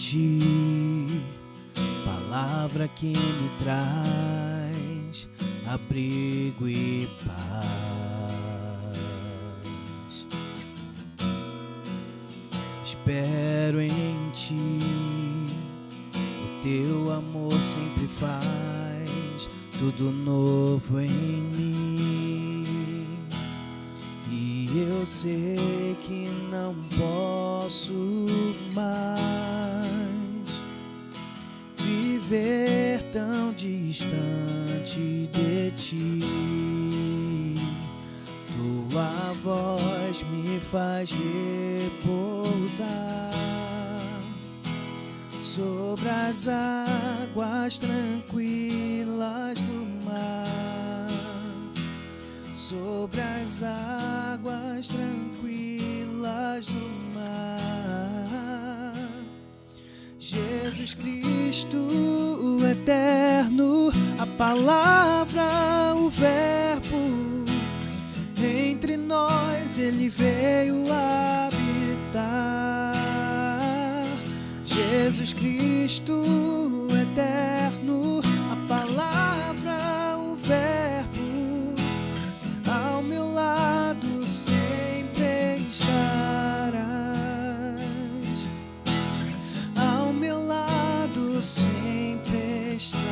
ti, palavra que me traz abrigo e paz. Espero em ti, o teu amor sempre faz tudo novo em mim. E eu sei que não posso mais viver tão distante de ti. Tua voz me faz repousar sobre as águas tranquilas do mar, sobre as águas tranquilas do mar. Jesus Cristo, o eterno, a palavra, o verbo, entre nós ele veio habitar. Jesus Cristo, o eterno, a palavra, o verbo, ao meu lado sempre estarás. Ao meu lado sempre estarás.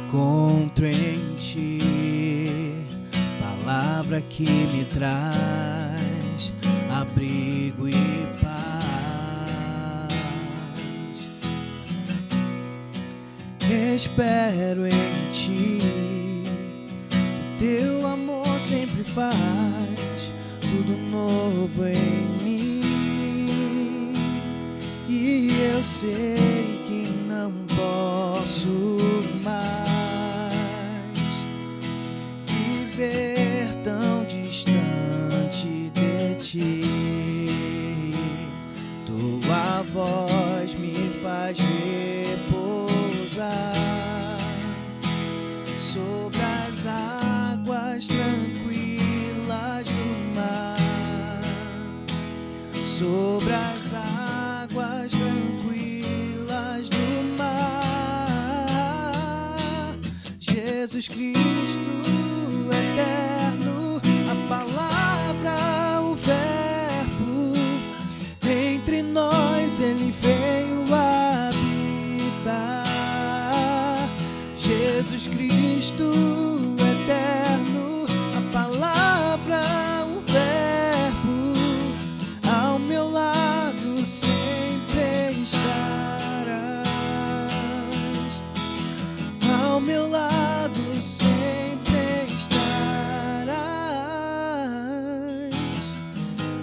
Encontro em ti, palavra que me traz abrigo e paz. Espero em ti, o teu amor sempre faz tudo novo em mim. E eu sei que não posso mais viver tão distante de ti. Tua voz me faz repousar sobre as águas tranquilas do mar, sobre as águas tranquilas do mar. Jesus Cristo, eterno, a palavra, o verbo, entre nós ele veio habitar. Jesus Cristo, eterno, a palavra, o verbo, ao meu lado sempre estarás. Ao meu lado sempre estarás.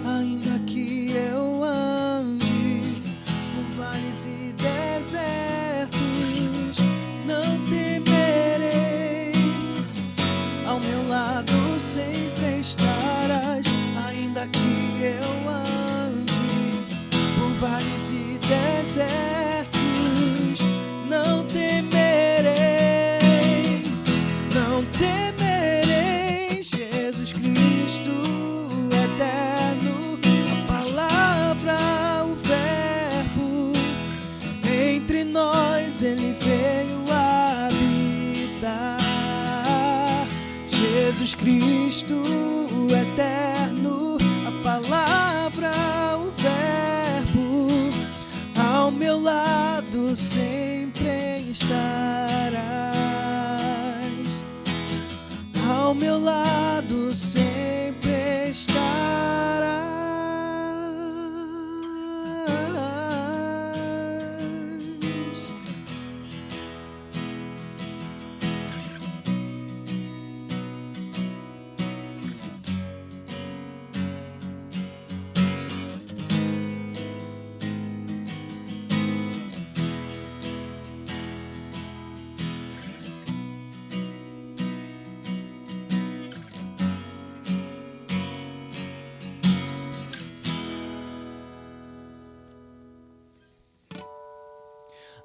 Ainda que eu ande por vales e desertos, não temerei. Ao meu lado sempre estarás. Ainda que eu ande por vales e desertos, não temerei. Não temerei. Jesus Cristo, eterno, a palavra, o verbo, entre nós ele veio habitar. Jesus Cristo, eterno, a palavra, o verbo, ao meu lado sempre estarás. Ao meu lado sempre estarás.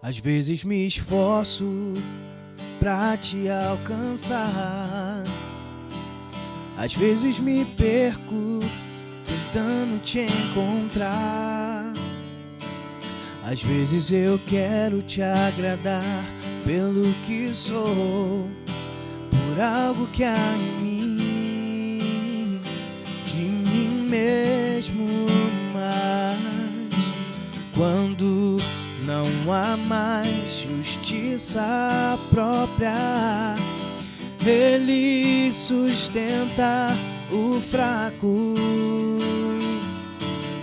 Às vezes me esforço pra te alcançar, às vezes me perco tentando te encontrar. Às vezes eu quero te agradar pelo que sou, por algo que há em mim, de mim mesmo. Mas quando não há mais justiça própria, Ele sustenta o fraco,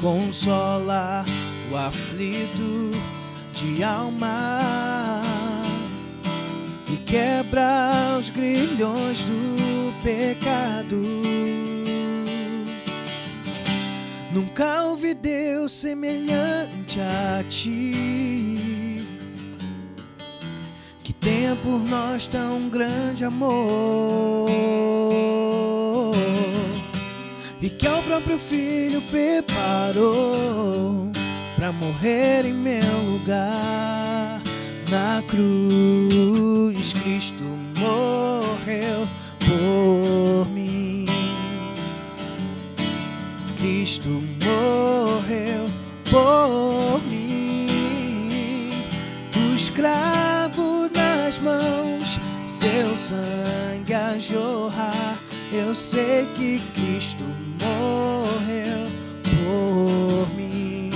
consola o aflito de alma e quebra os grilhões do pecado. Nunca ouvi Deus semelhante a ti, que tenha por nós tão grande amor, e que ao próprio Filho preparou pra morrer em meu lugar. Na cruz Cristo morreu por mim, Cristo morreu por mim. O escravo nas mãos, seu sangue a jorrar, eu sei que Cristo morreu por mim.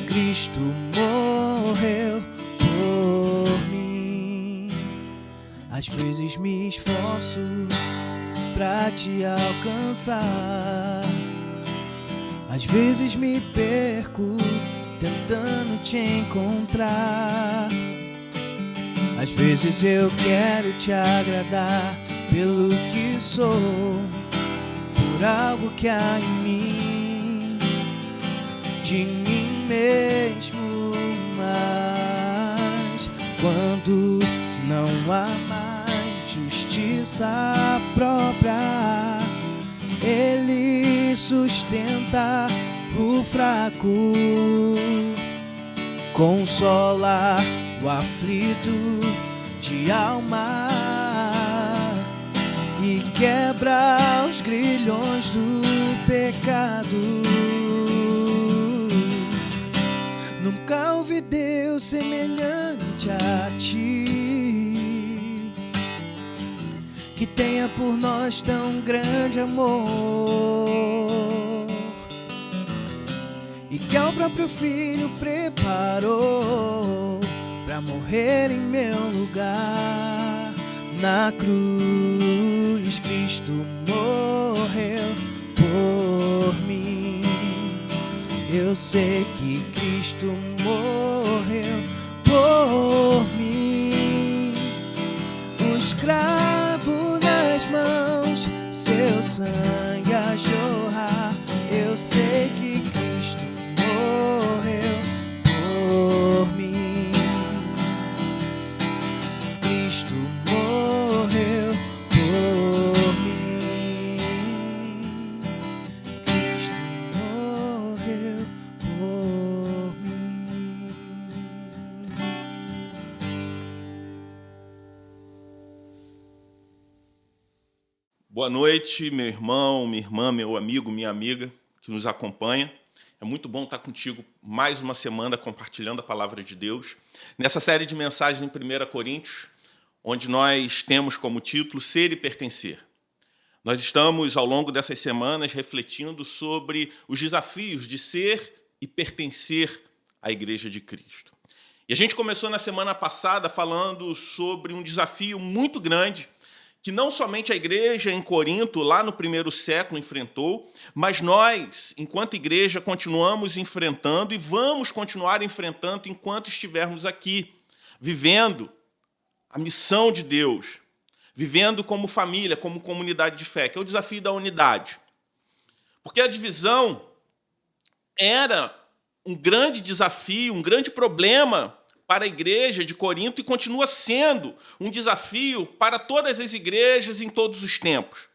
Cristo morreu por mim. Às vezes me esforço pra te alcançar, às vezes me perco tentando te encontrar. Às vezes eu quero te agradar pelo que sou, por algo que há em mim, de mim mesmo. Mas quando não há mais justiça própria, Ele sustenta o fraco, consola o aflito de alma e quebra os grilhões do pecado. Nunca ouvi Deus semelhante a ti, que tenha por nós tão grande amor, e que ao próprio Filho preparou pra morrer em meu lugar. Na cruz Cristo morreu por mim, eu sei que Cristo morreu por mim. O escravo nas mãos, seu sangue a jorrar, eu sei que Cristo morreu por mim. Cristo morreu por mim. Cristo morreu por mim. Boa noite, meu irmão, minha irmã, meu amigo, minha amiga que nos acompanha. É muito bom estar contigo mais uma semana compartilhando a palavra de Deus. Nessa série de mensagens em 1 Coríntios, onde nós temos como título Ser e Pertencer. Nós estamos, ao longo dessas semanas, refletindo sobre os desafios de ser e pertencer à Igreja de Cristo. E a gente começou na semana passada falando sobre um desafio muito grande que não somente a igreja em Corinto, lá no primeiro século, enfrentou, mas nós, enquanto igreja, continuamos enfrentando e vamos continuar enfrentando enquanto estivermos aqui, vivendo a missão de Deus, vivendo como família, como comunidade de fé, que é o desafio da unidade. Porque a divisão era um grande desafio, um grande problema para a igreja de Corinto e continua sendo um desafio para todas as igrejas em todos os tempos.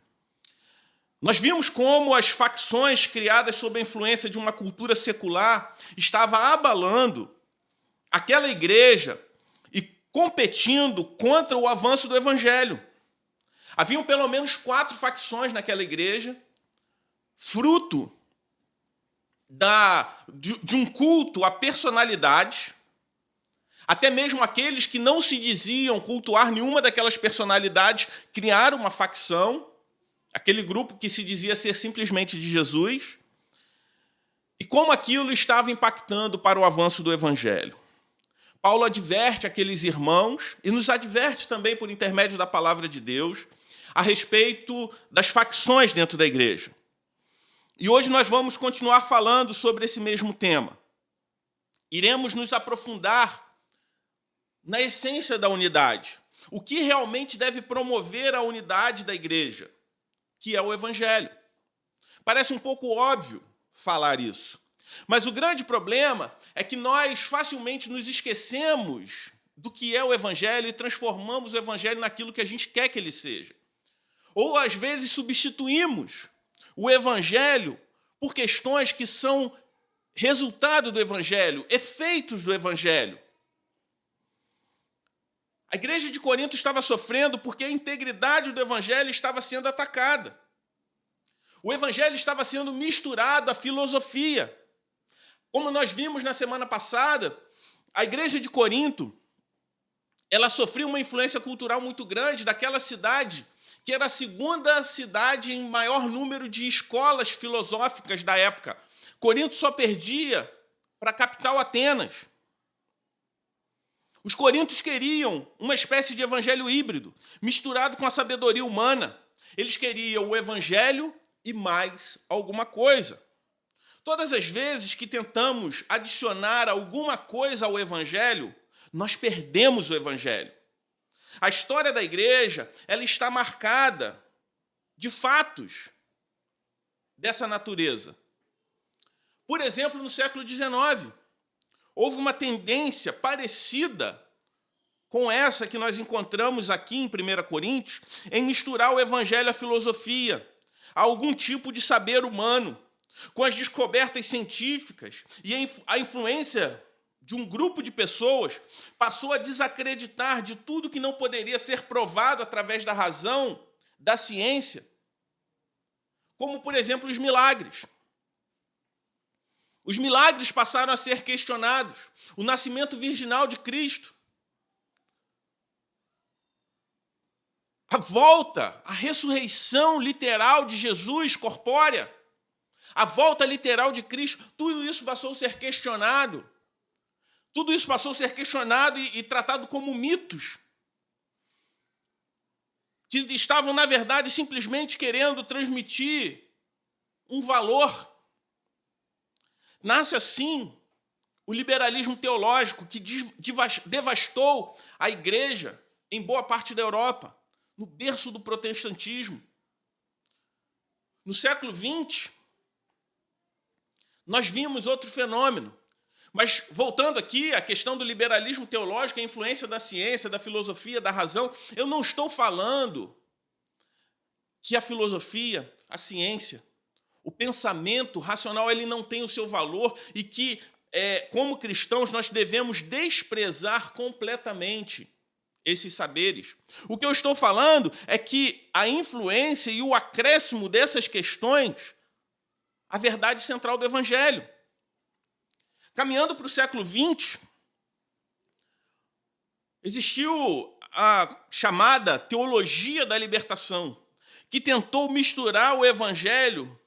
Nós vimos como as facções criadas sob a influência de uma cultura secular estavam abalando aquela igreja e competindo contra o avanço do evangelho. Haviam pelo menos 4 facções naquela igreja, fruto de um culto à personalidade. Até mesmo aqueles que não se diziam cultuar nenhuma daquelas personalidades criaram uma facção, aquele grupo que se dizia ser simplesmente de Jesus. E como aquilo estava impactando para o avanço do evangelho. Paulo adverte aqueles irmãos e nos adverte também por intermédio da palavra de Deus a respeito das facções dentro da igreja. E hoje nós vamos continuar falando sobre esse mesmo tema. Iremos nos aprofundar na essência da unidade. O que realmente deve promover a unidade da igreja, que é o evangelho. Parece um pouco óbvio falar isso. Mas o grande problema é que nós facilmente nos esquecemos do que é o evangelho e transformamos o evangelho naquilo que a gente quer que ele seja. Ou, às vezes, substituímos o evangelho por questões que são resultado do evangelho, efeitos do evangelho. A igreja de Corinto estava sofrendo porque a integridade do evangelho estava sendo atacada. O evangelho estava sendo misturado à filosofia. Como nós vimos na semana passada, a igreja de Corinto, ela sofreu uma influência cultural muito grande daquela cidade, que era a segunda cidade em maior número de escolas filosóficas da época. Corinto só perdia para a capital Atenas. Os coríntios queriam uma espécie de evangelho híbrido, misturado com a sabedoria humana. Eles queriam o evangelho e mais alguma coisa. Todas as vezes que tentamos adicionar alguma coisa ao evangelho, nós perdemos o evangelho. A história da igreja, ela está marcada de fatos dessa natureza. Por exemplo, no século XIX, houve uma tendência parecida com essa que nós encontramos aqui em 1 Coríntios, em misturar o evangelho à filosofia, a algum tipo de saber humano, com as descobertas científicas, e a influência de um grupo de pessoas passou a desacreditar de tudo que não poderia ser provado através da razão, da ciência, como, por exemplo, os milagres. Os milagres passaram a ser questionados. O nascimento virginal de Cristo. A volta, a ressurreição literal de Jesus, corpórea. A volta literal de Cristo. Tudo isso passou a ser questionado. Tudo isso passou a ser questionado e tratado como mitos. Que estavam, na verdade, simplesmente querendo transmitir um valor. Nasce assim o liberalismo teológico que devastou a igreja em boa parte da Europa, no berço do protestantismo. No século XX, nós vimos outro fenômeno. Mas, voltando aqui à questão do liberalismo teológico, a influência da ciência, da filosofia, da razão, eu não estou falando que a filosofia, a ciência, o pensamento racional, ele não tem o seu valor e que, como cristãos, nós devemos desprezar completamente esses saberes. O que eu estou falando é que a influência e o acréscimo dessas questões, a verdade central do evangelho. Caminhando para o século XX, existiu a chamada teologia da libertação, que tentou misturar o evangelho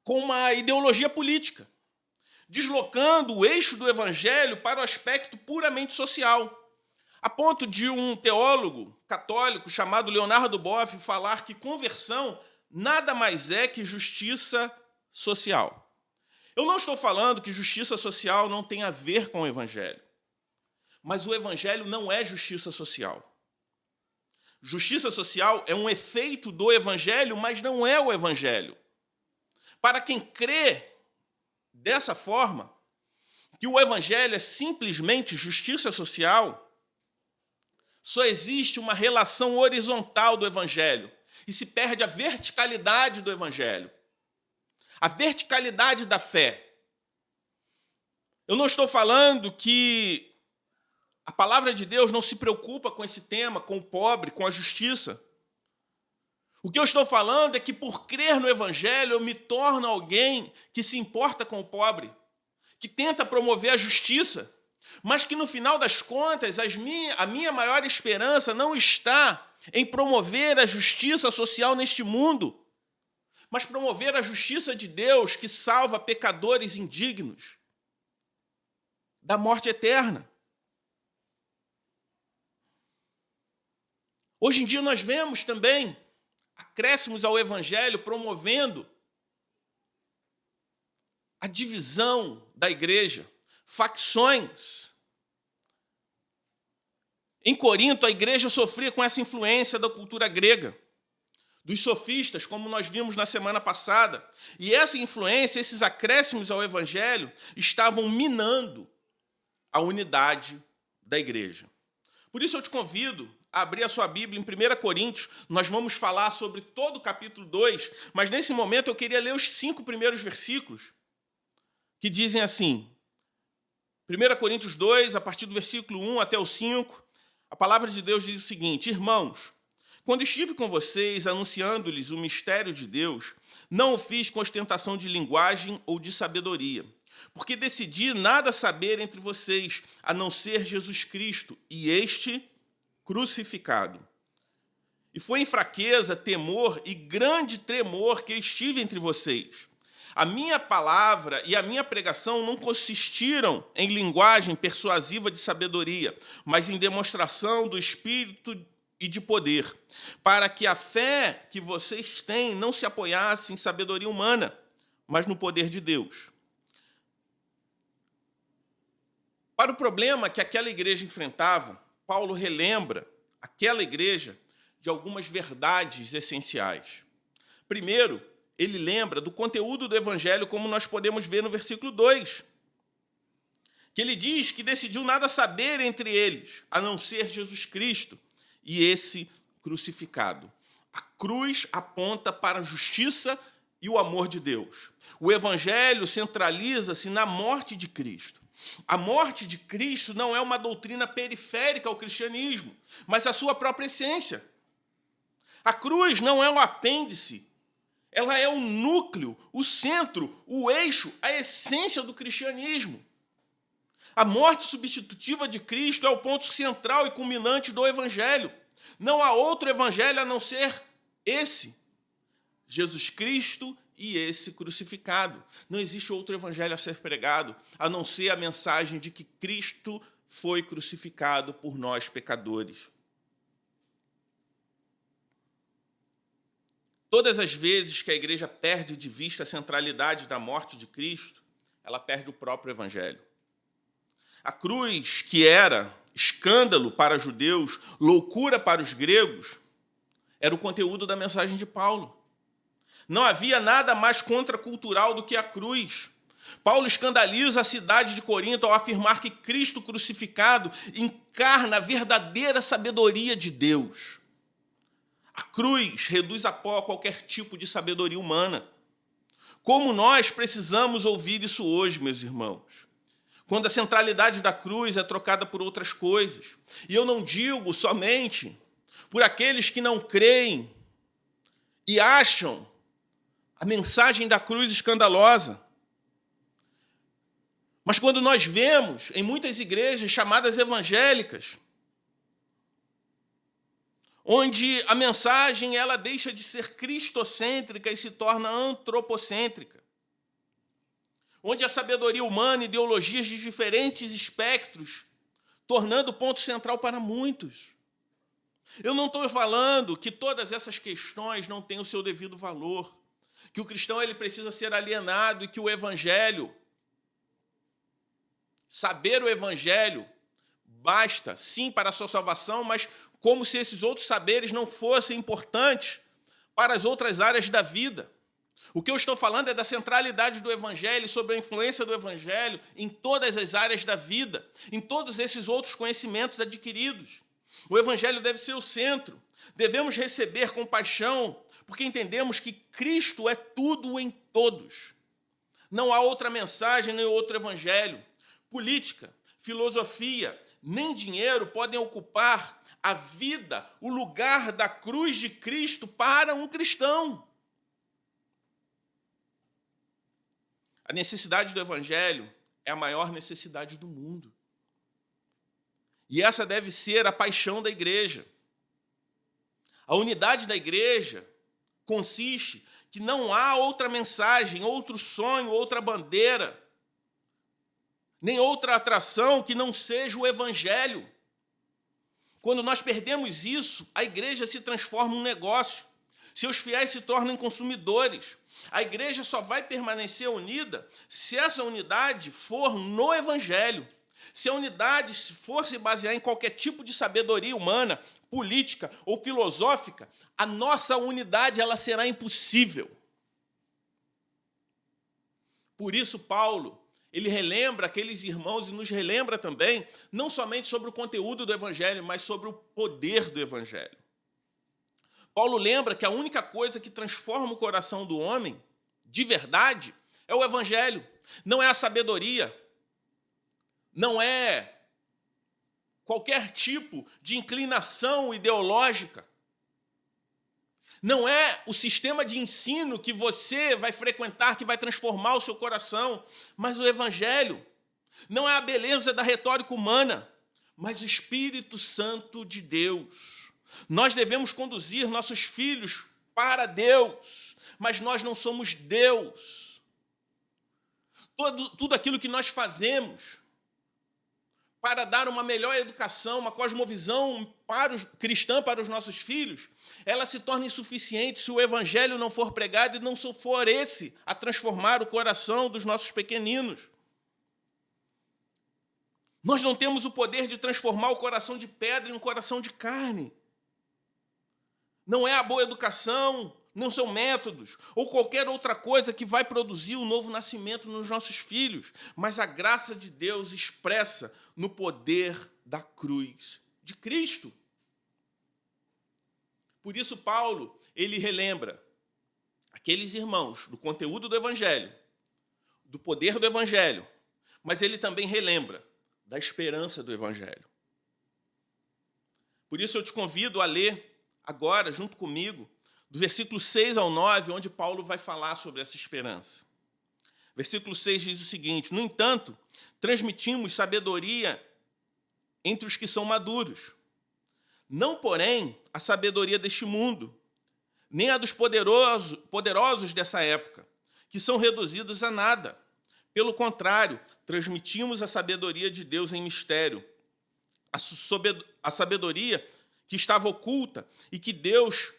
com uma ideologia política, deslocando o eixo do evangelho para o aspecto puramente social, a ponto de um teólogo católico chamado Leonardo Boff falar que conversão nada mais é que justiça social. Eu não estou falando que justiça social não tem a ver com o evangelho, mas o evangelho não é justiça social. Justiça social é um efeito do evangelho, mas não é o evangelho. Para quem crê dessa forma, que o evangelho é simplesmente justiça social, só existe uma relação horizontal do evangelho e se perde a verticalidade do evangelho, a verticalidade da fé. Eu não estou falando que a palavra de Deus não se preocupa com esse tema, com o pobre, com a justiça. O que eu estou falando é que, por crer no Evangelho, eu me torno alguém que se importa com o pobre, que tenta promover a justiça, mas que, no final das contas, a minha maior esperança não está em promover a justiça social neste mundo, mas promover a justiça de Deus que salva pecadores indignos da morte eterna. Hoje em dia nós vemos também acréscimos ao Evangelho promovendo a divisão da igreja, facções. Em Corinto, a igreja sofria com essa influência da cultura grega, dos sofistas, como nós vimos na semana passada. E essa influência, esses acréscimos ao Evangelho, estavam minando a unidade da igreja. Por isso eu te convido a abrir a sua Bíblia em 1 Coríntios. Nós vamos falar sobre todo o capítulo 2, mas nesse momento eu queria ler os 5 primeiros versículos, que dizem assim, 1 Coríntios 2, a partir do versículo 1 até o 5, a palavra de Deus diz o seguinte: Irmãos, quando estive com vocês anunciando-lhes o mistério de Deus, não o fiz com ostentação de linguagem ou de sabedoria, porque decidi nada saber entre vocês, a não ser Jesus Cristo e este crucificado. E foi em fraqueza, temor e grande tremor que estive entre vocês. A minha palavra e a minha pregação não consistiram em linguagem persuasiva de sabedoria, mas em demonstração do Espírito e de poder, para que a fé que vocês têm não se apoiasse em sabedoria humana, mas no poder de Deus. Para o problema que aquela igreja enfrentava, Paulo relembra aquela igreja de algumas verdades essenciais. Primeiro, ele lembra do conteúdo do Evangelho, como nós podemos ver no versículo 2, que ele diz que decidiu nada saber entre eles, a não ser Jesus Cristo e esse crucificado. A cruz aponta para a justiça e o amor de Deus. O Evangelho centraliza-se na morte de Cristo. A morte de Cristo não é uma doutrina periférica ao cristianismo, mas a sua própria essência. A cruz não é um apêndice, ela é o núcleo, o centro, o eixo, a essência do cristianismo. A morte substitutiva de Cristo é o ponto central e culminante do Evangelho. Não há outro Evangelho a não ser esse, Jesus Cristo e esse crucificado. Não existe outro Evangelho a ser pregado, a não ser a mensagem de que Cristo foi crucificado por nós, pecadores. Todas as vezes que a igreja perde de vista a centralidade da morte de Cristo, ela perde o próprio Evangelho. A cruz, que era escândalo para os judeus, loucura para os gregos, era o conteúdo da mensagem de Paulo. Não havia nada mais contracultural do que a cruz. Paulo escandaliza a cidade de Corinto ao afirmar que Cristo crucificado encarna a verdadeira sabedoria de Deus. A cruz reduz a pó qualquer tipo de sabedoria humana. Como nós precisamos ouvir isso hoje, meus irmãos, quando a centralidade da cruz é trocada por outras coisas. E eu não digo somente por aqueles que não creem e acham a mensagem da cruz escandalosa, mas quando nós vemos em muitas igrejas chamadas evangélicas, onde a mensagem ela deixa de ser cristocêntrica e se torna antropocêntrica, onde a sabedoria humana, ideologias de diferentes espectros, tornando o ponto central para muitos. Eu não estou falando que todas essas questões não têm o seu devido valor, que o cristão ele precisa ser alienado e que o Evangelho, saber o Evangelho, basta, sim, para a sua salvação, mas como se esses outros saberes não fossem importantes para as outras áreas da vida. O que eu estou falando é da centralidade do Evangelho, sobre a influência do Evangelho em todas as áreas da vida, em todos esses outros conhecimentos adquiridos. O Evangelho deve ser o centro. Devemos receber compaixão, porque entendemos que Cristo é tudo em todos. Não há outra mensagem nem outro Evangelho. política, filosofia, nem dinheiro podem ocupar a vida, o lugar da cruz de Cristo para um cristão. A necessidade do Evangelho é a maior necessidade do mundo. E essa deve ser a paixão da igreja. A unidade da igreja consiste que não há outra mensagem, outro sonho, outra bandeira, nem outra atração que não seja o Evangelho. Quando nós perdemos isso, a igreja se transforma em um negócio. Seus fiéis se tornam consumidores. A igreja só vai permanecer unida se essa unidade for no Evangelho. Se a unidade for se basear em qualquer tipo de sabedoria humana, política ou filosófica, a nossa unidade ela será impossível. Por isso, Paulo, ele relembra aqueles irmãos e nos relembra também, não somente sobre o conteúdo do Evangelho, mas sobre o poder do Evangelho. Paulo lembra que a única coisa que transforma o coração do homem, de verdade, é o Evangelho. Não é a sabedoria, não é qualquer tipo de inclinação ideológica, não é o sistema de ensino que você vai frequentar que vai transformar o seu coração, mas o Evangelho. Não é a beleza da retórica humana, mas o Espírito Santo de Deus. Nós devemos conduzir nossos filhos para Deus, mas nós não somos Deus. Tudo aquilo que nós fazemos para dar uma melhor educação, uma cosmovisão cristã para os nossos filhos, ela se torna insuficiente se o Evangelho não for pregado e não for esse a transformar o coração dos nossos pequeninos. Nós não temos o poder de transformar o coração de pedra em um coração de carne. Não é a boa educação, não são métodos ou qualquer outra coisa que vai produzir o novo nascimento nos nossos filhos, mas a graça de Deus expressa no poder da cruz de Cristo. Por isso, Paulo, ele relembra aqueles irmãos do conteúdo do Evangelho, do poder do Evangelho, mas ele também relembra da esperança do Evangelho. Por isso, eu te convido a ler agora, junto comigo, do versículo 6 ao 9, onde Paulo vai falar sobre essa esperança. Versículo 6 diz o seguinte: no entanto, transmitimos sabedoria entre os que são maduros, não, porém, a sabedoria deste mundo, nem a dos poderosos dessa época, que são reduzidos a nada. Pelo contrário, transmitimos a sabedoria de Deus em mistério, a sabedoria que estava oculta e que Deus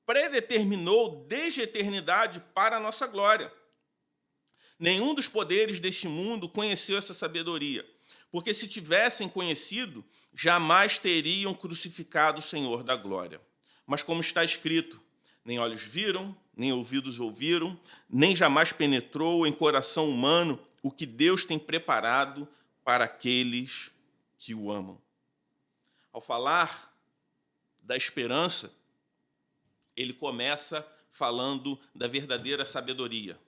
predeterminou desde a eternidade para a nossa glória. Nenhum dos poderes deste mundo conheceu essa sabedoria, porque se tivessem conhecido, jamais teriam crucificado o Senhor da glória. Mas como está escrito, nem olhos viram, nem ouvidos ouviram, nem jamais penetrou em coração humano o que Deus tem preparado para aqueles que o amam. Ao falar da esperança, ele começa falando da verdadeira sabedoria,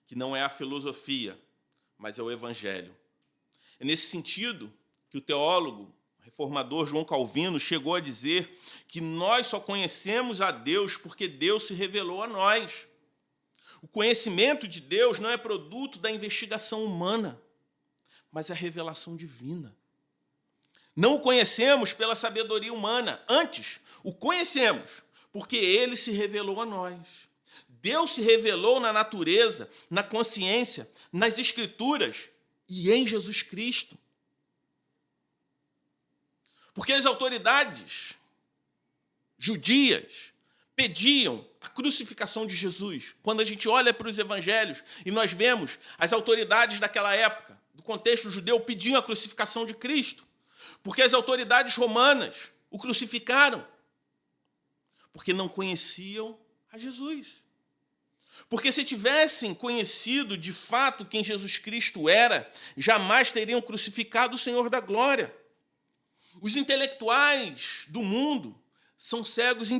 que não é a filosofia, mas é o Evangelho. É nesse sentido que o teólogo reformador João Calvino chegou a dizer que nós só conhecemos a Deus porque Deus se revelou a nós. O conhecimento de Deus não é produto da investigação humana, mas é a revelação divina. Não o conhecemos pela sabedoria humana, antes o conhecemos porque ele se revelou a nós. Deus se revelou na natureza, na consciência, nas Escrituras e em Jesus Cristo. Porque as autoridades judias pediam a crucificação de Jesus. Quando a gente olha para os evangelhos e nós vemos as autoridades daquela época, do contexto judeu, pediam a crucificação de Cristo. Porque as autoridades romanas o crucificaram. Porque não conheciam a Jesus. Porque se tivessem conhecido de fato quem Jesus Cristo era, jamais teriam crucificado o Senhor da glória. Os intelectuais do mundo são cegos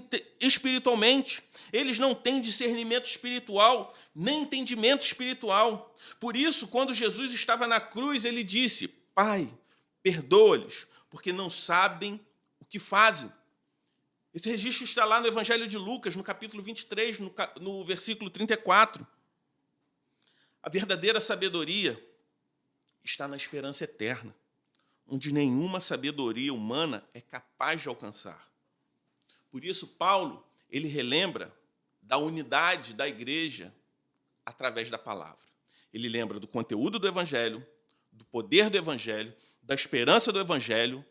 espiritualmente. Eles não têm discernimento espiritual, nem entendimento espiritual. Por isso, quando Jesus estava na cruz, ele disse: Pai, perdoa-lhes, porque não sabem o que fazem. Esse registro está lá no Evangelho de Lucas, no capítulo 23, no versículo 34. A verdadeira sabedoria está na esperança eterna, onde nenhuma sabedoria humana é capaz de alcançar. Por isso, Paulo, ele relembra da unidade da igreja através da palavra. Ele lembra do conteúdo do Evangelho, do poder do Evangelho, da esperança do Evangelho,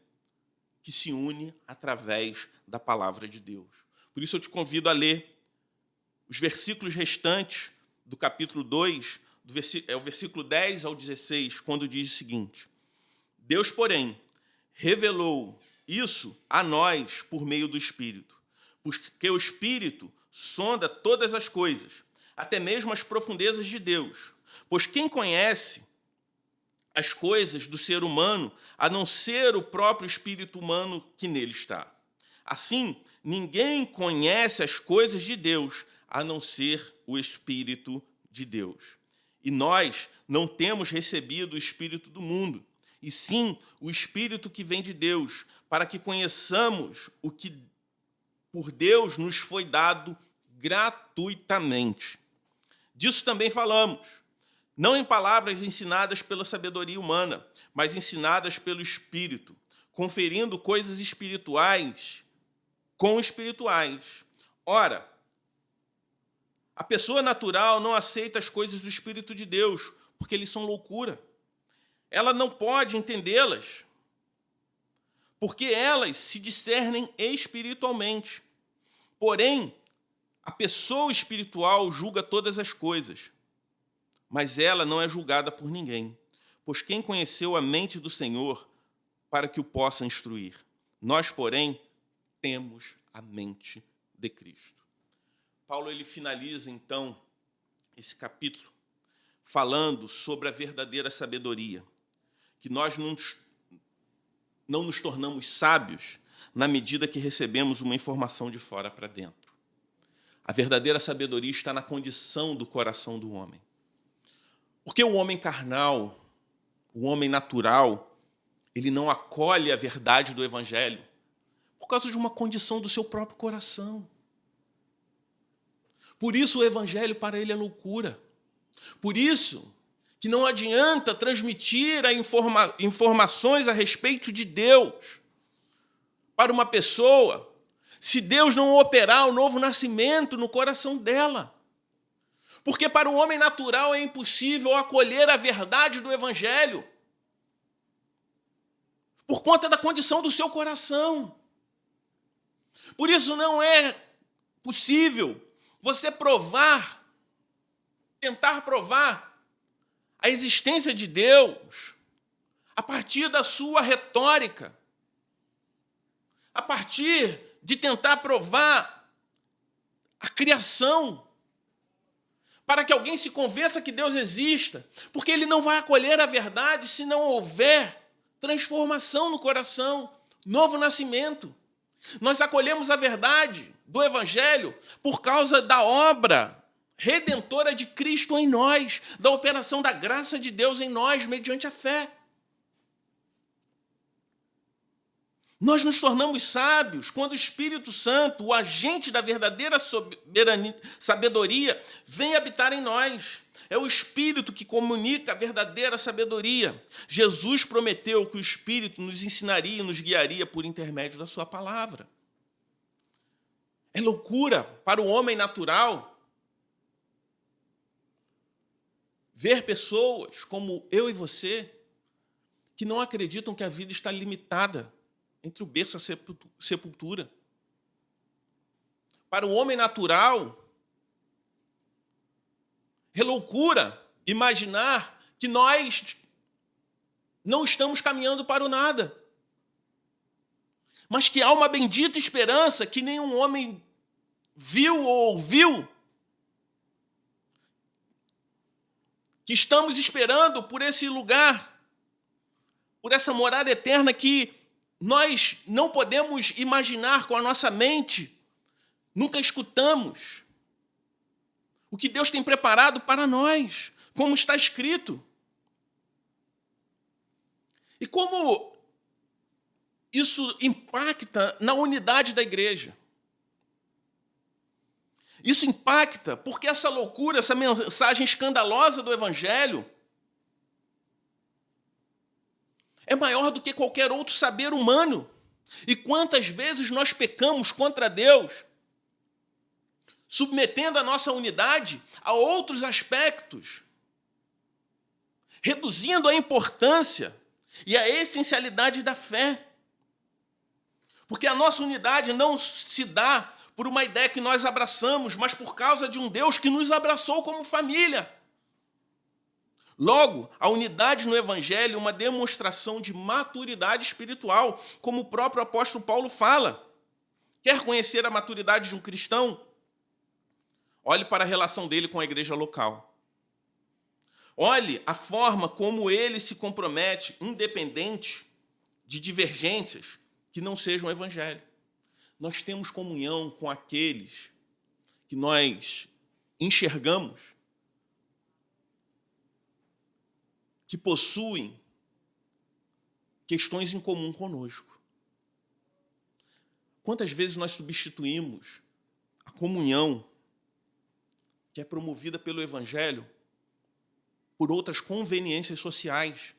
que se une através da palavra de Deus. Por isso eu te convido a ler os versículos restantes do capítulo 2, o versículo 10 ao 16, quando diz o seguinte: Deus, porém, revelou isso a nós por meio do Espírito, porque o Espírito sonda todas as coisas, até mesmo as profundezas de Deus. Pois quem conhece as coisas do ser humano, a não ser o próprio espírito humano que nele está? Assim, ninguém conhece as coisas de Deus, a não ser o Espírito de Deus. E nós não temos recebido o Espírito do mundo, e sim o Espírito que vem de Deus, para que conheçamos o que por Deus nos foi dado gratuitamente. Disso também falamos, não em palavras ensinadas pela sabedoria humana, mas ensinadas pelo Espírito, conferindo coisas espirituais com espirituais. Ora, a pessoa natural não aceita as coisas do Espírito de Deus, porque eles são loucura. Ela não pode entendê-las, porque elas se discernem espiritualmente. Porém, a pessoa espiritual julga todas as coisas, mas ela não é julgada por ninguém, pois quem conheceu a mente do Senhor para que o possa instruir? Nós, porém, temos a mente de Cristo. Paulo ele finaliza, então, esse capítulo falando sobre a verdadeira sabedoria, que nós não nos tornamos sábios na medida que recebemos uma informação de fora para dentro. A verdadeira sabedoria está na condição do coração do homem. Porque o homem carnal, o homem natural, ele não acolhe a verdade do Evangelho por causa de uma condição do seu próprio coração. Por isso o Evangelho para ele é loucura. Por isso que não adianta transmitir informações a respeito de Deus para uma pessoa se Deus não operar o novo nascimento no coração dela. Porque para o homem natural é impossível acolher a verdade do Evangelho por conta da condição do seu coração. Por isso não é possível você tentar provar a existência de Deus a partir da sua retórica, a partir de tentar provar a criação, para que alguém se convença que Deus exista, porque ele não vai acolher a verdade se não houver transformação no coração, novo nascimento. Nós acolhemos a verdade do Evangelho por causa da obra redentora de Cristo em nós, da operação da graça de Deus em nós, mediante a fé. Nós nos tornamos sábios quando o Espírito Santo, o agente da verdadeira sabedoria, vem habitar em nós. É o Espírito que comunica a verdadeira sabedoria. Jesus prometeu que o Espírito nos ensinaria e nos guiaria por intermédio da sua palavra. É loucura para o homem natural ver pessoas como eu e você que não acreditam que a vida está limitada entre o berço e a sepultura. Para o homem natural, é loucura imaginar que nós não estamos caminhando para o nada, mas que há uma bendita esperança que nenhum homem viu ou ouviu, que estamos esperando por esse lugar, por essa morada eterna que nós não podemos imaginar com a nossa mente, nunca escutamos o que Deus tem preparado para nós, como está escrito. E como isso impacta na unidade da igreja. Isso impacta porque essa loucura, essa mensagem escandalosa do Evangelho é maior do que qualquer outro saber humano. E quantas vezes nós pecamos contra Deus, submetendo a nossa unidade a outros aspectos, reduzindo a importância e a essencialidade da fé. Porque a nossa unidade não se dá por uma ideia que nós abraçamos, mas por causa de um Deus que nos abraçou como família. Logo, a unidade no Evangelho é uma demonstração de maturidade espiritual, como o próprio apóstolo Paulo fala. Quer conhecer a maturidade de um cristão? Olhe para a relação dele com a igreja local. Olhe a forma como ele se compromete, independente de divergências que não sejam o Evangelho. Nós temos comunhão com aqueles que nós enxergamos que possuem questões em comum conosco. Quantas vezes nós substituímos a comunhão que é promovida pelo Evangelho por outras conveniências sociais?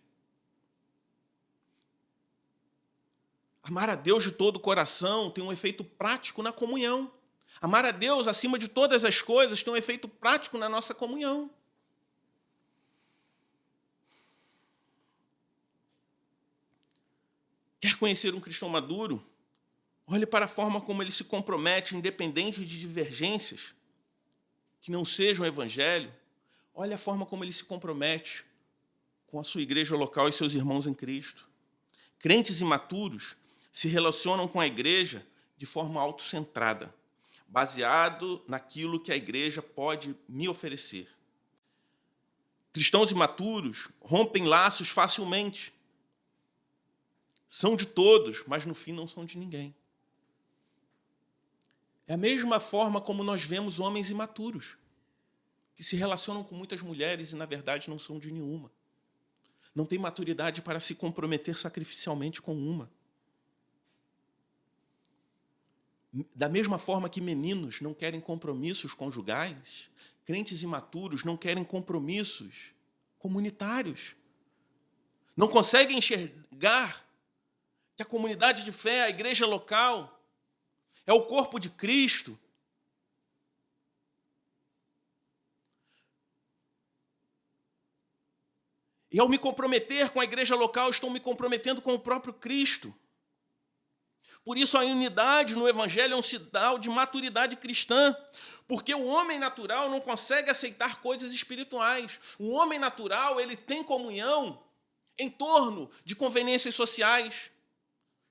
Amar a Deus de todo o coração tem um efeito prático na comunhão. Amar a Deus acima de todas as coisas tem um efeito prático na nossa comunhão. Quer conhecer um cristão maduro? Olhe para a forma como ele se compromete, independente de divergências que não sejam o Evangelho. Olhe a forma como ele se compromete com a sua igreja local e seus irmãos em Cristo. Crentes imaturos se relacionam com a igreja de forma autocentrada, baseado naquilo que a igreja pode me oferecer. Cristãos imaturos rompem laços facilmente. São de todos, mas no fim não são de ninguém. É a mesma forma como nós vemos homens imaturos, que se relacionam com muitas mulheres e, na verdade, não são de nenhuma. Não têm maturidade para se comprometer sacrificialmente com uma. Da mesma forma que meninos não querem compromissos conjugais, crentes imaturos não querem compromissos comunitários. Não conseguem enxergar que a comunidade de fé, a igreja local, é o corpo de Cristo. E ao me comprometer com a igreja local, estou me comprometendo com o próprio Cristo. Por isso a unidade no Evangelho é um sinal de maturidade cristã, porque o homem natural não consegue aceitar coisas espirituais. O homem natural, ele tem comunhão em torno de conveniências sociais,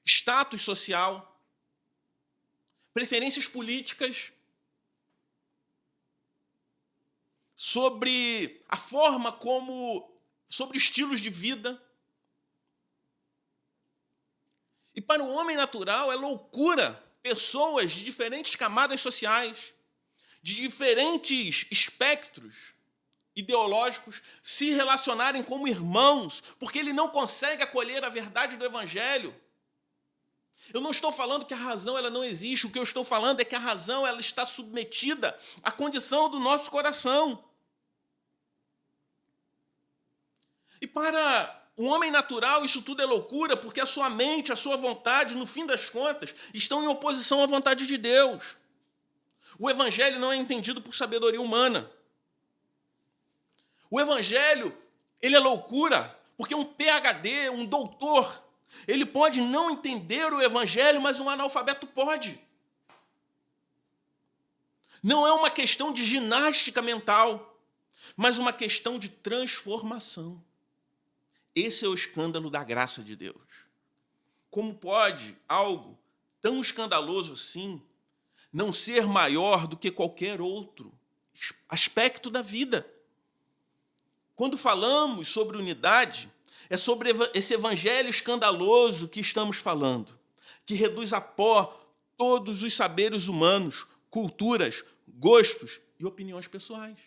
status social, preferências políticas, sobre a forma como, sobre estilos de vida. E para o homem natural é loucura pessoas de diferentes camadas sociais, de diferentes espectros ideológicos se relacionarem como irmãos, porque ele não consegue acolher a verdade do Evangelho. Eu não estou falando que a razão ela não existe, o que eu estou falando é que a razão ela está submetida à condição do nosso coração. E para o homem natural, isso tudo é loucura, porque a sua mente, a sua vontade, no fim das contas, estão em oposição à vontade de Deus. O Evangelho não é entendido por sabedoria humana. O Evangelho, ele é loucura, porque um PhD, um doutor, ele pode não entender o Evangelho, mas um analfabeto pode. Não é uma questão de ginástica mental, mas uma questão de transformação. Esse é o escândalo da graça de Deus. Como pode algo tão escandaloso assim não ser maior do que qualquer outro aspecto da vida? Quando falamos sobre unidade, É sobre esse evangelho escandaloso que estamos falando, que reduz a pó todos os saberes humanos, culturas, gostos e opiniões pessoais.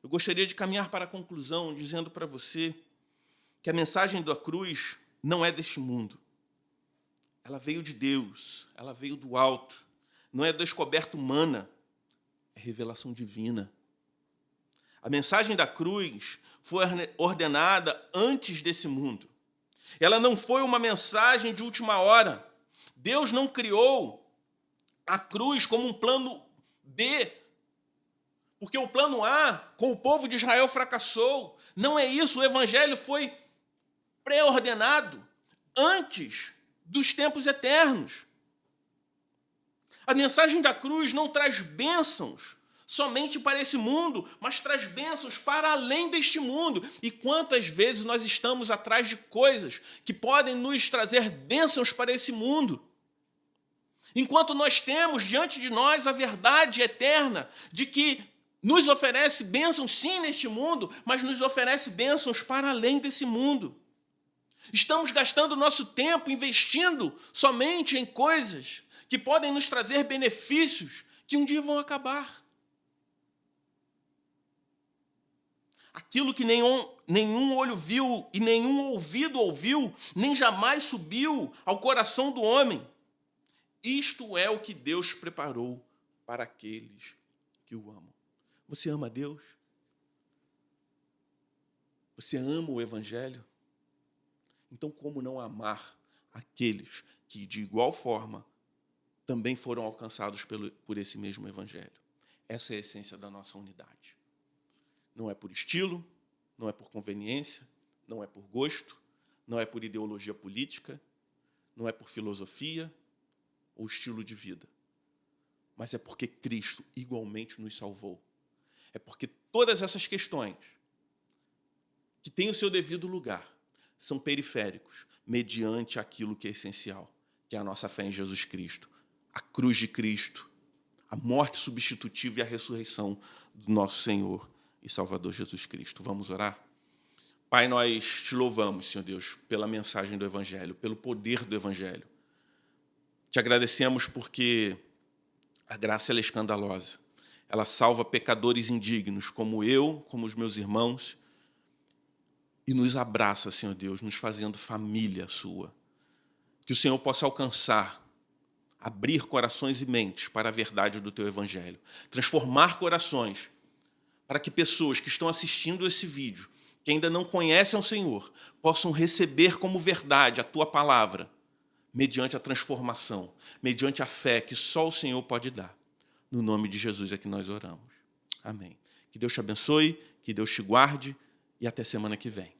Eu gostaria de caminhar para a conclusão dizendo para você que a mensagem da cruz não é deste mundo. Ela veio de Deus, ela veio do alto. Não é descoberta humana, é revelação divina. A mensagem da cruz foi ordenada antes desse mundo. Ela não foi uma mensagem de última hora. Deus não criou a cruz como um plano B, porque o plano A com o povo de Israel fracassou. Não é isso, o evangelho foi pré-ordenado antes dos tempos eternos. A mensagem da cruz não traz bênçãos somente para esse mundo, mas traz bênçãos para além deste mundo. E quantas vezes nós estamos atrás de coisas que podem nos trazer bênçãos para esse mundo? Enquanto nós temos diante de nós a verdade eterna de que nos oferece bênçãos sim neste mundo, mas nos oferece bênçãos para além desse mundo. Estamos gastando nosso tempo investindo somente em coisas que podem nos trazer benefícios que um dia vão acabar. Aquilo que nenhum olho viu e nenhum ouvido ouviu, nem jamais subiu ao coração do homem. Isto é o que Deus preparou para aqueles que o amam. Você ama Deus? Você ama o evangelho? Então, como não amar aqueles que, de igual forma, também foram alcançados por esse mesmo evangelho? Essa é a essência da nossa unidade. Não é por estilo, não é por conveniência, não é por gosto, não é por ideologia política, não é por filosofia ou estilo de vida, mas é porque Cristo igualmente nos salvou. É porque todas essas questões que têm o seu devido lugar são periféricos, mediante aquilo que é essencial, que é a nossa fé em Jesus Cristo, a cruz de Cristo, a morte substitutiva e a ressurreição do nosso Senhor e Salvador Jesus Cristo. Vamos orar? Pai, nós te louvamos, Senhor Deus, pela mensagem do Evangelho, pelo poder do Evangelho. Te agradecemos porque a graça ela é escandalosa. Ela salva pecadores indignos, como eu, como os meus irmãos, e nos abraça, Senhor Deus, nos fazendo família sua. Que o Senhor possa alcançar, abrir corações e mentes para a verdade do teu Evangelho, transformar corações, para que pessoas que estão assistindo esse vídeo, que ainda não conhecem o Senhor, possam receber como verdade a tua palavra, mediante a transformação, mediante a fé que só o Senhor pode dar. No nome de Jesus é que nós oramos. Amém. Que Deus te abençoe, que Deus te guarde e até semana que vem.